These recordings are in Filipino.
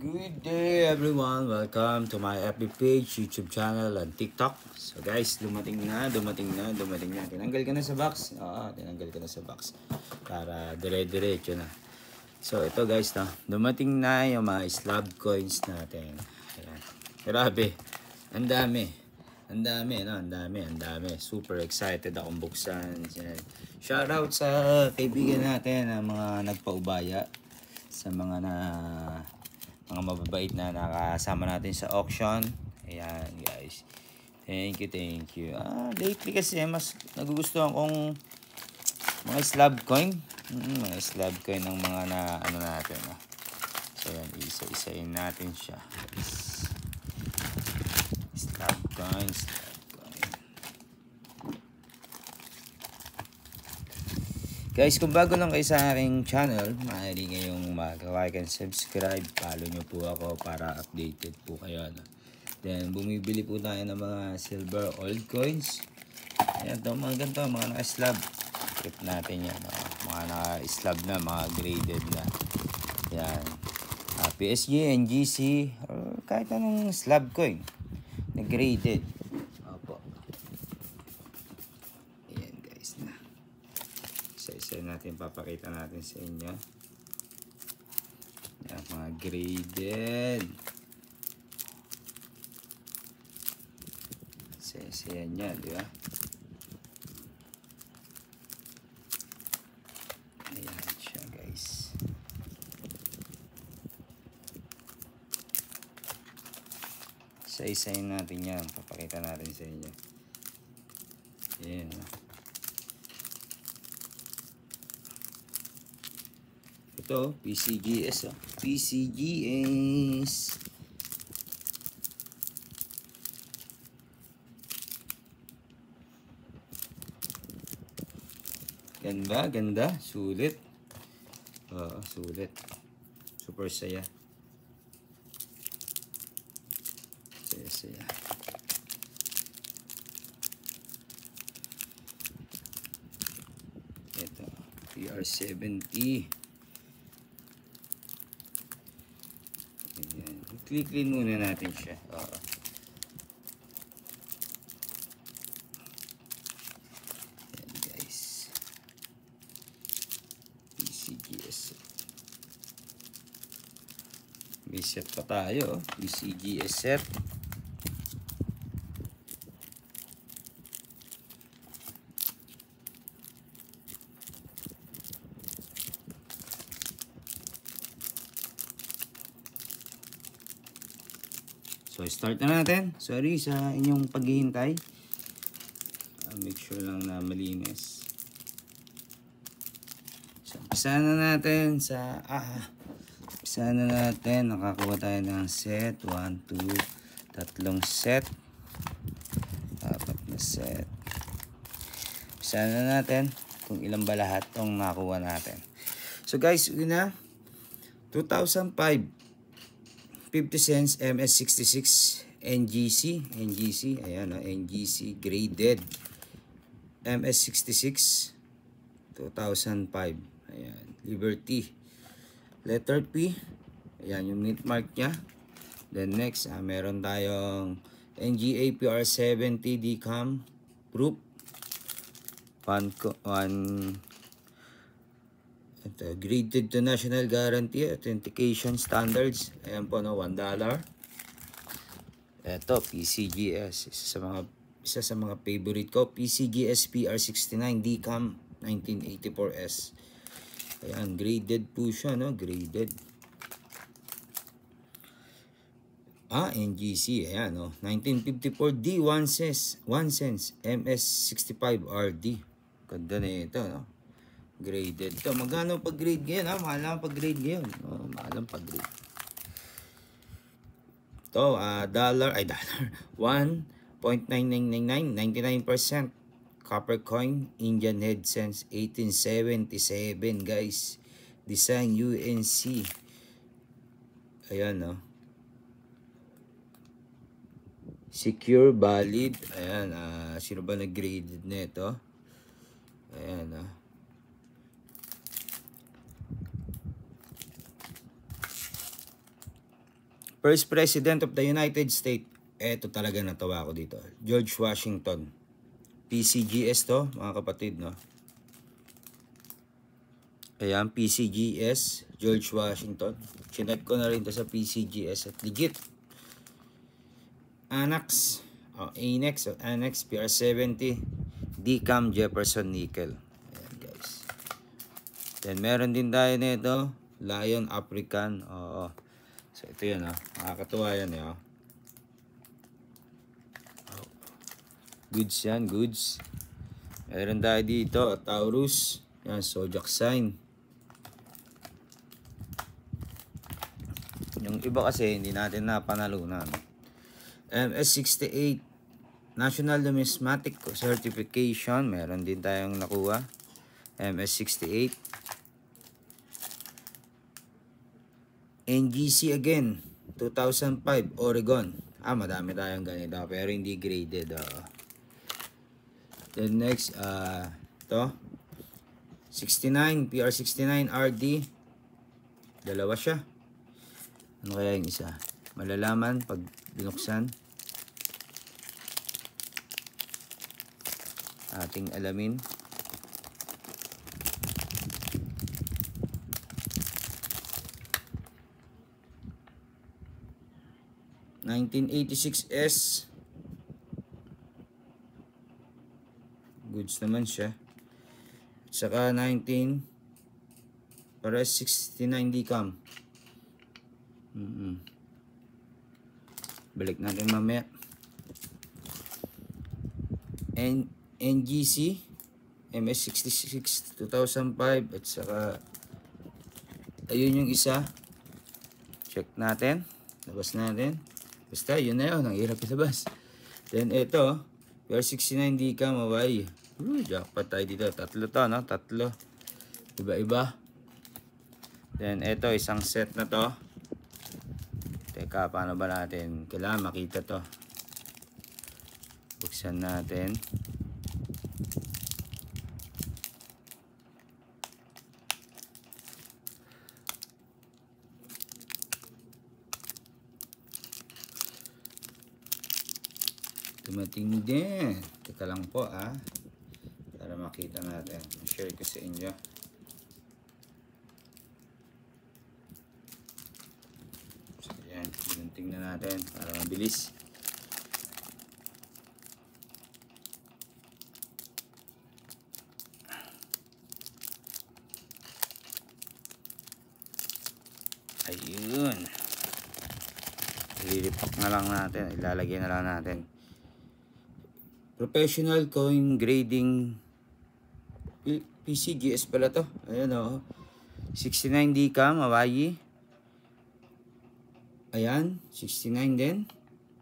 Good day everyone! Welcome to my FB page, YouTube channel, and TikTok. So guys, dumating na. Tinanggal ka na sa box. Oo, tinanggal ka na sa box. Para dire-diretso na. So ito guys, no, dumating na yung mga slab coins natin. Ayan. Grabe. Ang dami. Ang dami. Super excited akong buksan. Shoutout sa kaibigan natin, ang mga nagpaubaya. Sa mga mababait na nakasama natin sa auction. Ayan guys, thank you. Lately kasi mas nagugustuhan kong mga slab coin, mga slab coin ng mga na ano natin. So yan, isa-isain natin siya. Slab coin. Guys, kung bago lang kayo sa aking channel, maaari kayong mag-like and subscribe. Follow nyo po ako para updated po kayo. Then, bumibili po tayo ng mga silver old coins. Ayan, ito, mga ganito, mga naka-slab. Trip natin yan. Mga naka-slab na, mga graded na. Yan. PSG, NGC, or kahit anong slab coin na graded. Opo. Ayan guys na. Isa-isa natin, papakita natin sa inyo. Yan, mga graded. Isa-isa yan, di ba? Ayan siya guys. Isa-isayin natin yan, papakita natin sa inyo. Ayan. Ito, PCGS. PCGS. Ganda. Sulit. Sulit. Super saya. Saya. Ito, PR70. Clean muna natin siya. Ayan guys. PCGS. May set pa tayo. PCGS set. So, start na natin. Sorry sa inyong paghihintay. Make sure lang na malinis. So, umpisa na natin sa nakakuha tayo ng set. 1, 2, tatlong set. 4 na set. Umpisa na natin kung ilan ba lahat tong nakuha natin. So guys, una 2005 50 cents MS66 NGC, ayan, NGC graded MS66 2005, ayan, Liberty letter P, ayan yung mint mark nya. Then next, meron tayong NGA PR70 decam proof, ito, graded to national guarantee authentication standards. Ayan po, no, $1. Ito, PCGS. Isa sa mga favorite ko. PCGS PR69 decam 1984S. Ayan, graded po siya, no? Graded. NGC. Ayan, no? 1954D 1 cents MS65RD. Ganda na ito, no? Graded. Ito, magkano pag-grade ngayon, mahal lang pag-grade ngayon. Mahal lang pag-grade. Ito, dollar 1.9999, 99% copper coin, Indian head cents, 1877, guys. Design UNC. Ayan, no. Secure, valid. Ayan, sino ba nag-graded na ito? Ayan, no. First President of the United States. Eto talaga natawa ako dito. George Washington. PCGS to, mga kapatid, no? Ayan, PCGS, George Washington. Chinek ko na rin to sa PCGS at legit. Annex, Annex, PR70, Decam Jefferson Nickel. Ayan, guys. Then, meron din tayo nito, Lion African. Oo. So, ito yun, nakakatuwa yan, Goods yan, goods. Meron tayo dito, Taurus. Yan, Zodiac sign. Yung iba kasi, hindi natin napanalunan. MS68, National Numismatic Certification. Meron din tayong nakuha. MS68. NGC again, 2005, Oregon. Madami tayong ganito, pero hindi graded. Then next, ito. 69, PR69 RD. Dalawa siya. Ano kaya yung isa? Malalaman pag binuksan. Ating alamin. (1986S). Goods naman siya. Saka 19 para 69 Decam. Balik natin mamaya. NGC MS66 2005 at saka ayun yung isa. Check natin. Labas natin. Basta yun na yun. Ang hirap ilabas. Then ito, PR69 Decam Hawaii. Jackpot tayo dito. Tatlo to, no? Tatlo. Iba-iba. Then ito, isang set na to. Teka, paano ba natin? Kailangan makita to. Buksan natin. Dumating din. Teka lang po, para makita natin. Share ko sa inyo. So, yan. Tingnan natin para mabilis. Ayun. Ililipak na lang natin. Ilalagay na lang natin. Professional Coin Grading PCGS pala to. Ayan 69 Decam Hawaii. Ayan, 69 din.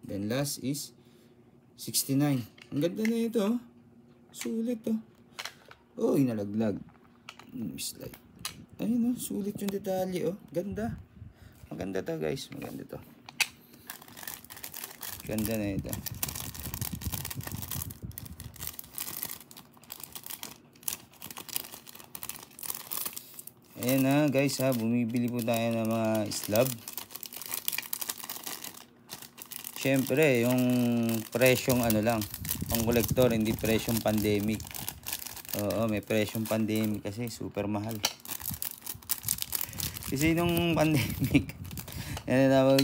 Then last is 69. Ang ganda na ito. Sulit inalaglag. Slide. Ayun sulit yung detalye Ganda. Maganda to guys, maganda to. Ganda na ito. Ayan guys bumibili po tayo ng mga slab. Siyempre yung presyong lang, pang kolektor, hindi presyong pandemic. Oo, may presyong pandemic kasi super mahal. Kasi nung pandemic,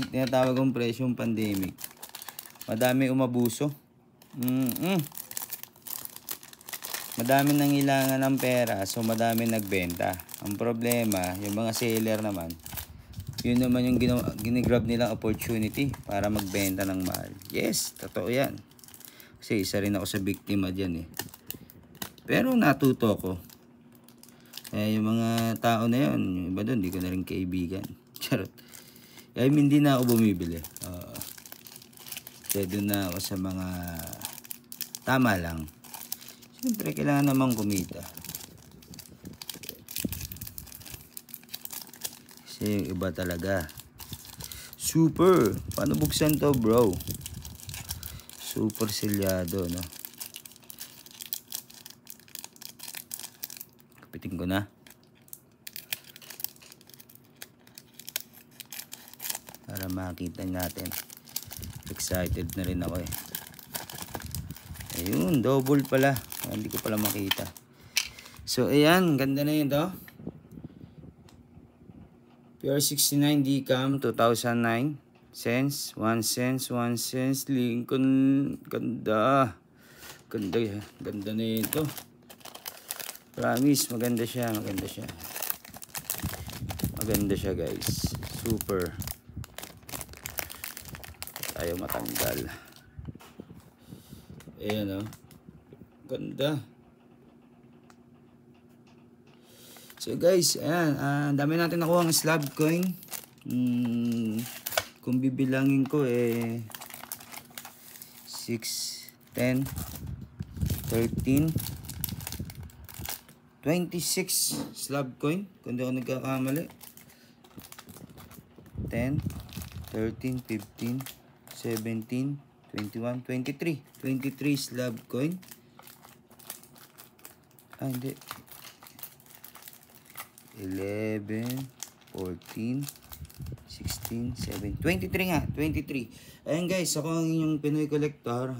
tinatawag kong presyong pandemic. Madami umabuso. Madami nangilangan ng pera, so madami nagbenta. Ang problema, yung mga seller naman, yun naman yung ginigrab nilang opportunity para magbenta ng mahal. Yes, totoo yan. Kasi isa rin ako sa biktima dyan Pero natuto ko. Yung mga tao na yun, yung iba doon, di ko na rin kaibigan. Charot. Hindi na ako bumibili. Kaya doon na ako sa mga tama lang. Siyempre, kailangan namang kumita. Kasi yung iba talaga. Super! Paano buksan to, bro? Super selyado, no? Kapitin ko na. para makita natin. Excited na rin ako eh. Ayun, double pala. Hindi ko pala makita. So, ayan. Ganda na yun to. Pure 69 Decam 2009. Cents. 1 cents. 1 cents. Lincoln. Ganda. Ganda. Ganda na yun to. Promise. Maganda siya. Maganda siya. Maganda siya guys. Super. Ayaw matanggal. Ayan o. Ganda. So guys, ayan. Dami natin nakuha ang slab coin. Kung bibilangin ko 6, 10, 13, 26 slab coin. Kung di ako nagkakamali. 10, 13, 15, 17, 21, 23. 23 slab coin. Hindi. 11, 14, 16, 17, 23 nga. 23. Ayan guys, ako ang inyong Pinoy Collector.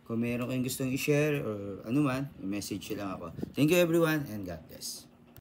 Kung meron kayong gustong i-share or ano man, message lang ako. Thank you everyone and God bless.